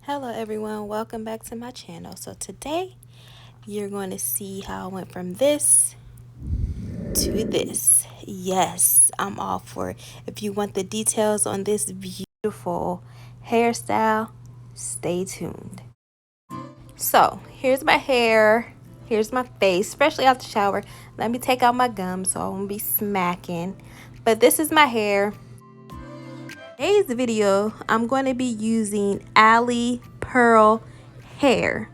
Hello everyone, welcome back to my channel. So today you're going to see how I went from this to this. Yes, I'm all for it. If you want the details on this beautiful hairstyle, stay tuned. So here's my hair, here's my face, freshly out the shower. Let me take out my gum so I won't be smacking. But this is my hair. Today's video, I'm going to be using Alipearl hair.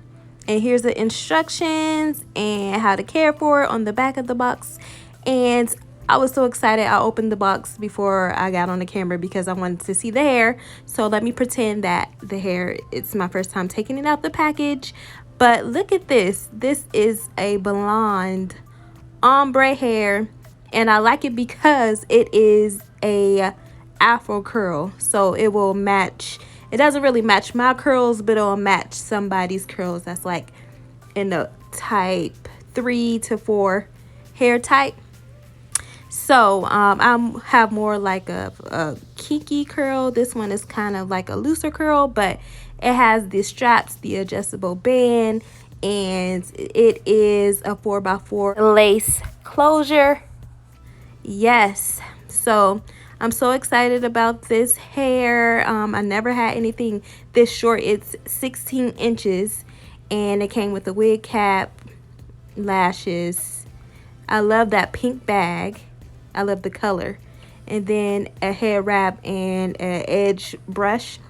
And here's the instructions and how to care for it on the back of the box. And I was so excited I opened the box before I got on the camera because I wanted to see the hair. So let me pretend that the hair, it's my first time taking it out the package. But look at this. This is a blonde ombre hair. And I like it because it is a Afro curl, so it will match. It doesn't really match my curls, but it'll match somebody's curls that's like in the type 3 to 4 hair type. So I have more like a kinky curl. This one is kind of like a looser curl, but it has the straps, the adjustable band, and it is a 4x4 lace closure. Yes, so I'm so excited about this hair. I never had anything this short. It's 16 inches and it came with a wig cap, lashes. I love that pink bag. I love the color. And then a hair wrap and an edge brush.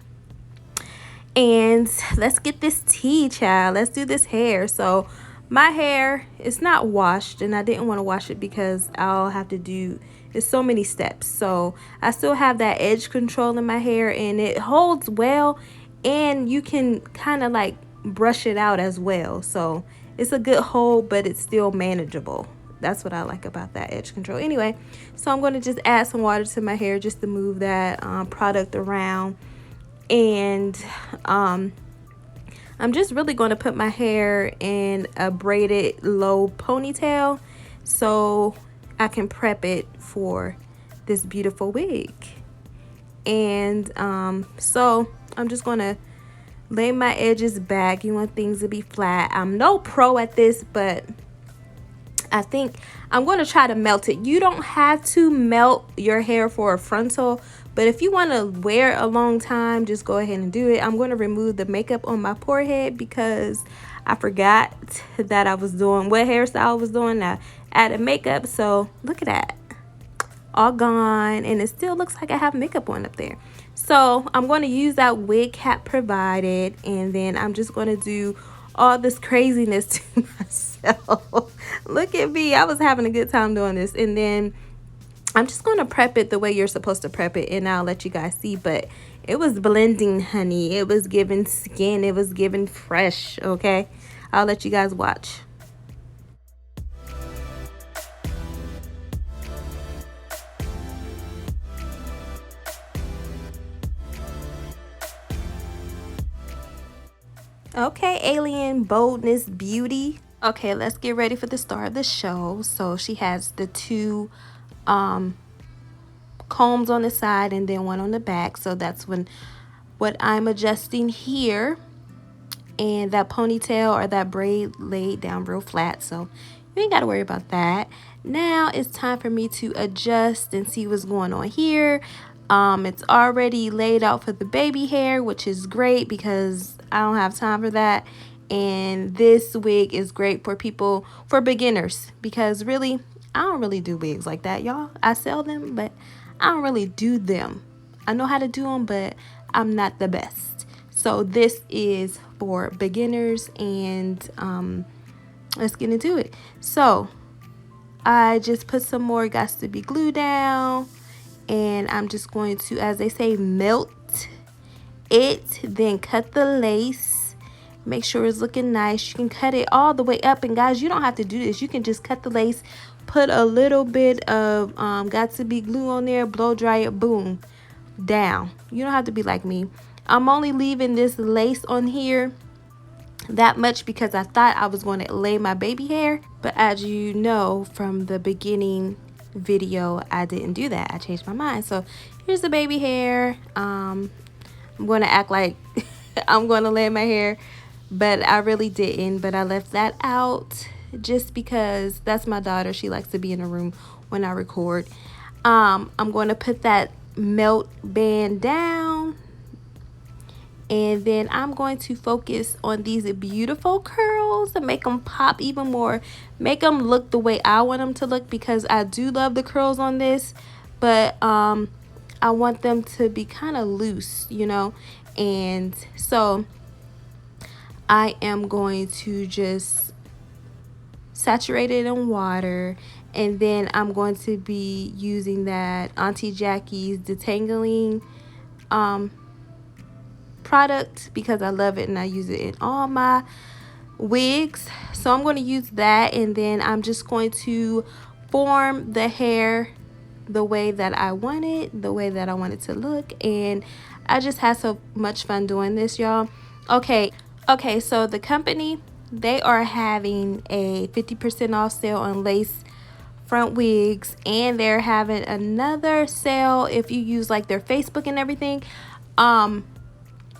And let's get this tea, child. Let's do this hair. So my hair is not washed, and I didn't want to wash it because I'll have to do, there's so many steps. So I still have that edge control in my hair, and it holds well, and you can kind of like brush it out as well. So it's a good hold, but it's still manageable. That's what I like about that edge control. Anyway, so I'm going to just add some water to my hair just to move that product around. And I'm just really going to put my hair in a braided low ponytail so I can prep it for this beautiful wig. And so I'm just going to lay my edges back. You want things to be flat. I'm no pro at this, but I think I'm going to try to melt it. You don't have to melt your hair for a frontal, but if you want to wear it a long time, just go ahead and do it. I'm going to remove the makeup on my forehead because I forgot that I was doing what hairstyle I was doing. I added makeup, so look at that. All gone, and it still looks like I have makeup on up there. So I'm going to use that wig cap provided, and then I'm just going to do all this craziness to myself. Look at me. I was having a good time doing this. And then I'm just going to prep it the way you're supposed to prep it, and I'll let you guys see. But it was blending, honey. It was giving skin. It was giving fresh, okay? I'll let you guys watch. Okay, alien boldness beauty. Okay, let's get ready for the start of the show. So she has the two combs on the side and then one on the back. So that's what I'm adjusting here. And that ponytail or that braid laid down real flat. So you ain't got to worry about that. Now it's time for me to adjust and see what's going on here. It's already laid out for the baby hair, which is great because I don't have time for that. And this wig is great for people, for beginners, because really, I don't really do wigs like that, y'all. I sell them, but I don't really do them. I know how to do them, but I'm not the best. So this is for beginners, and let's get into it. So I just put some more got to be glue down, and I'm just going to, as they say, melt it, then cut the lace. Make sure it's looking nice. You can cut it all the way up, and guys, you don't have to do this. You can just cut the lace, put a little bit of got to be glue on there, blow dry it, boom, down. You don't have to be like me. I'm only leaving this lace on here that much because I thought I was going to lay my baby hair, but as you know from the beginning video, I didn't do that. I changed my mind. So here's the baby hair. I'm going to act like I'm going to land my hair, but I really didn't. But I left that out just because that's my daughter. She likes to be in the room when I record. I'm going to put that melt band down, and then I'm going to focus on these beautiful curls and make them pop even more, make them look the way I want them to look, because I do love the curls on this, but I want them to be kind of loose, you know. And so I am going to just saturate it in water, and then I'm going to be using that Auntie Jackie's detangling product because I love it and I use it in all my wigs. So I'm going to use that, and then I'm just going to form the hair the way that I want it, the way that I want it to look. And I just had so much fun doing this, y'all. Okay, so the company, they are having a 50% off sale on lace front wigs, and they're having another sale if you use like their Facebook and everything.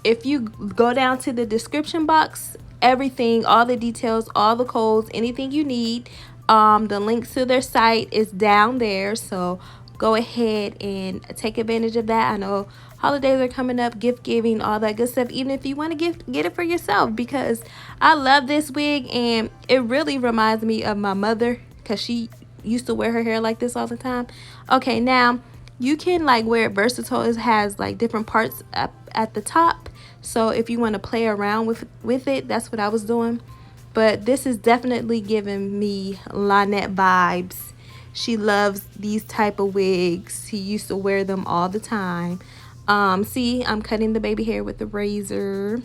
If you go down to the description box, everything, all the details, all the codes, anything you need, the links to their site is down there. So go ahead and take advantage of that. I know holidays are coming up, gift giving, all that good stuff. Even if you want to get it for yourself, because I love this wig and it really reminds me of my mother, because she used to wear her hair like this all the time. Okay, now you can like wear it versatile. It has like different parts up at the top, so if you want to play around with it, that's what I was doing. But this is definitely giving me Lynette vibes. She loves these type of wigs. She used to wear them all the time. See, I'm cutting the baby hair with the razor,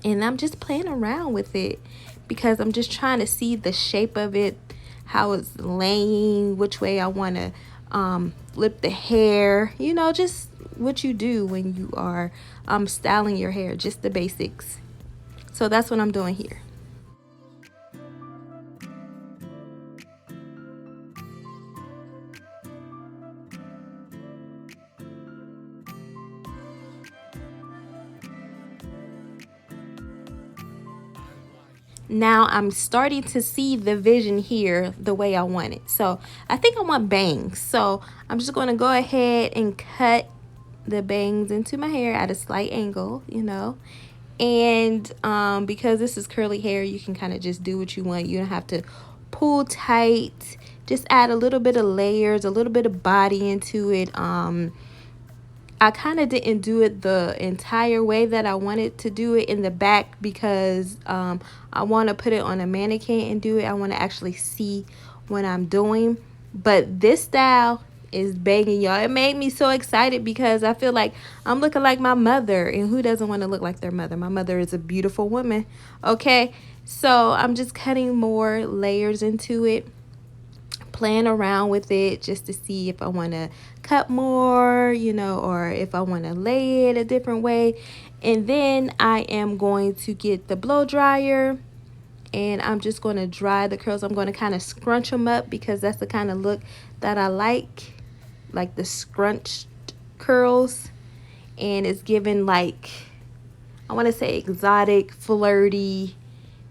and I'm just playing around with it because I'm just trying to see the shape of it, how it's laying, which way I want to flip the hair, you know, just what you do when you are styling your hair, just the basics. So that's what I'm doing here. Now I'm starting to see the vision here the way I want it. So I think I want bangs. So I'm just going to go ahead and cut the bangs into my hair at a slight angle, you know. And because this is curly hair, you can kind of just do what you want. You don't have to pull tight. Just add a little bit of layers, a little bit of body into it. I kind of didn't do it the entire way that I wanted to do it in the back, because I want to put it on a mannequin and do it. I want to actually see what I'm doing. But this style is banging, y'all. It made me so excited because I feel like I'm looking like my mother, and who doesn't want to look like their mother? My mother is a beautiful woman. Okay, so I'm just cutting more layers into it, playing around with it just to see if I want to cut more, you know, or if I want to lay it a different way. And then I am going to get the blow dryer, and I'm just going to dry the curls. I'm going to kind of scrunch them up because that's the kind of look that I like the scrunched curls. And it's given like, I want to say exotic, flirty,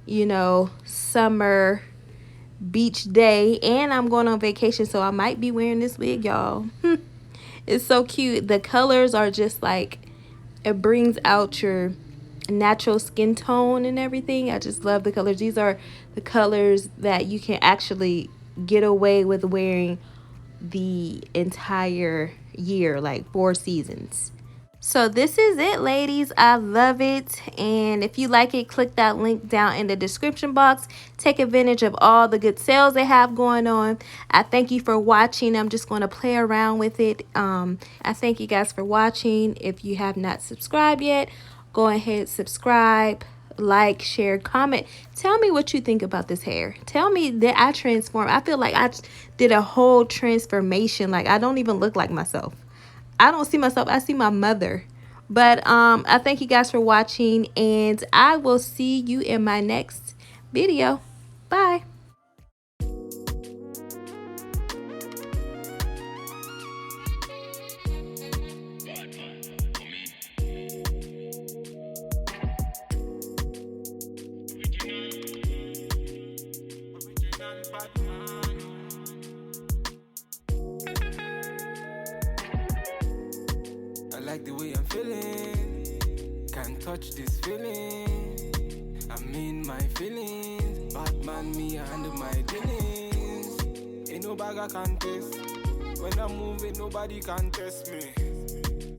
you know, summer beach day. And I'm going on vacation, so I might be wearing this wig, y'all. It's so cute. The colors are just like, it brings out your natural skin tone and everything. I just love the colors. These are the colors that you can actually get away with wearing the entire year, like 4 seasons. So this is it, ladies. I love it. And if you like it, click that link down in the description box. Take advantage of all the good sales they have going on. I thank you for watching. I'm just going to play around with it. I thank you guys for watching. If you have not subscribed yet, go ahead, subscribe, like, share, comment. Tell me what you think about this hair. Tell me that I transformed. I feel like I did a whole transformation. Like, I don't even look like myself. I don't see myself. I see my mother. But I thank you guys for watching, and I will see you in my next video. Bye. like the way I'm feeling. Can't touch this feeling. I'm in my feelings. Batman, me, I handle my dealings. Ain't no bag I can taste. When I'm moving, nobody can test me.